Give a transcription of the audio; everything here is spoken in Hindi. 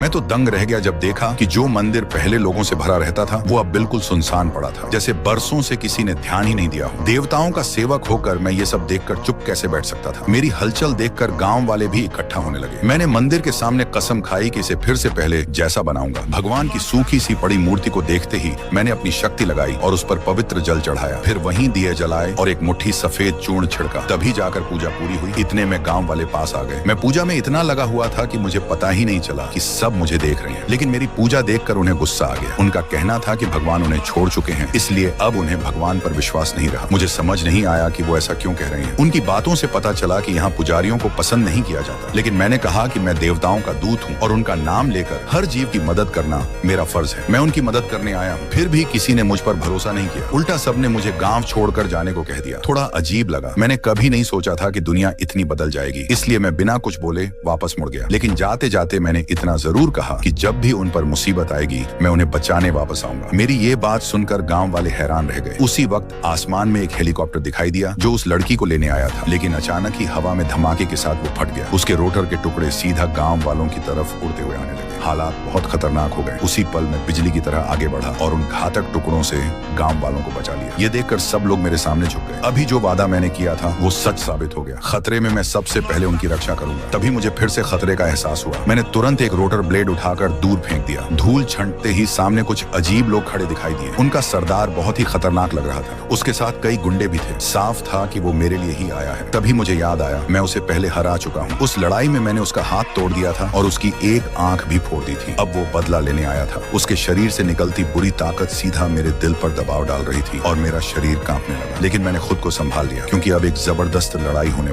मैं तो दंग रह गया जब देखा कि जो मंदिर पहले लोगों से भरा रहता था वो अब बिल्कुल सुनसान पड़ा था, जैसे बरसों से किसी ने ध्यान ही नहीं दिया हो। देवताओं का सेवक होकर मैं ये सब देखकर चुप कैसे बैठ सकता था। मेरी हलचल देखकर गांव वाले भी इकट्ठा होने लगे। मैंने मंदिर के सामने कसम खाई कि इसे फिर से पहले जैसा बनाऊंगा। भगवान की सूखी सी पड़ी मूर्ति को देखते ही मैंने अपनी शक्ति लगाई और उस पर पवित्र जल चढ़ाया। फिर वहीं दिए जलाए और एक मुट्ठी सफेद चूर्ण छिड़का। तभी जाकर पूजा पूरी हुई। इतने में गांव वाले पास आ गए। मैं पूजा में इतना लगा हुआ था कि मुझे पता ही नहीं चला कि सब मुझे देख रहे हैं। लेकिन मेरी पूजा देखकर उन्हें गुस्सा आ गया। उनका कहना था कि भगवान उन्हें छोड़ चुके हैं, इसलिए अब उन्हें भगवान पर विश्वास नहीं रहा। मुझे समझ नहीं आया कि वो ऐसा क्यों कह रहे हैं। उनकी बातों से पता चला कि यहाँ पुजारियों को पसंद नहीं किया जाता। लेकिन मैंने कहा कि मैं देवताओं का दूत हूँ और उनका नाम लेकर हर जीव की मदद करना मेरा फर्ज है। मैं उनकी मदद करने आया हूँ। फिर भी किसी ने मुझ पर भरोसा नहीं किया। उल्टा सबने मुझे गांव छोड़कर जाने को कह दिया। थोड़ा अजीब लगा। मैंने कभी नहीं सोचा था कि दुनिया इतनी बदल जाएगी, इसलिए मैं बिना कुछ बोले वापस मुड़ गया। लेकिन जाते जाते मैंने इतना जरूर कहा कि जब भी उन पर मुसीबत आएगी मैं उन्हें बचाने वापस आऊंगा। मेरी ये बात सुनकर गांव वाले हैरान रह गए। उसी वक्त आसमान में एक हेलीकॉप्टर दिखाई दिया जो उस लड़की को लेने आया था, लेकिन अचानक ही हवा में धमाके के साथ वो फट गया। उसके रोटर के टुकड़े सीधा गांव वालों की तरफ उड़ते हुए आने लगे। हालात बहुत खतरनाक हो गए। उसी पल में बिजली की तरह आगे बढ़ा और उन घातक टुकड़ों से गांव वालों को बचा लिया। ये देखकर सब लोग मेरे सामने झुक गए। अभी जो वादा मैंने किया था वो सच साबित हो गया। खतरे में मैं सबसे पहले उनकी रक्षा करूंगा। तभी मुझे फिर से खतरे का एहसास हुआ। मैंने तुरंत एक रोटर ब्लेड उठाकर दूर फेंक दिया। धूल छंटते ही सामने कुछ अजीब लोग खड़े दिखाई दिए। उनका सरदार बहुत ही खतरनाक लग रहा था। उसके साथ कई गुंडे भी थे। साफ था कि वो मेरे लिए ही आया है। तभी मुझे याद आया मैं उसे पहले हरा चुका हूँ। उस लड़ाई में मैंने उसका हाथ तोड़ दिया था और उसकी एक आंख भी फोड़ दी थी। अब वो बदला लेने आया था। उसके शरीर से निकलती बुरी ताकत सीधा मेरे दिल पर दबाव डाल रही थी और मेरा शरीर कांपने लगा। लेकिन मैंने खुद को संभाल लिया क्योंकि अब एक जबरदस्त लड़ाई होने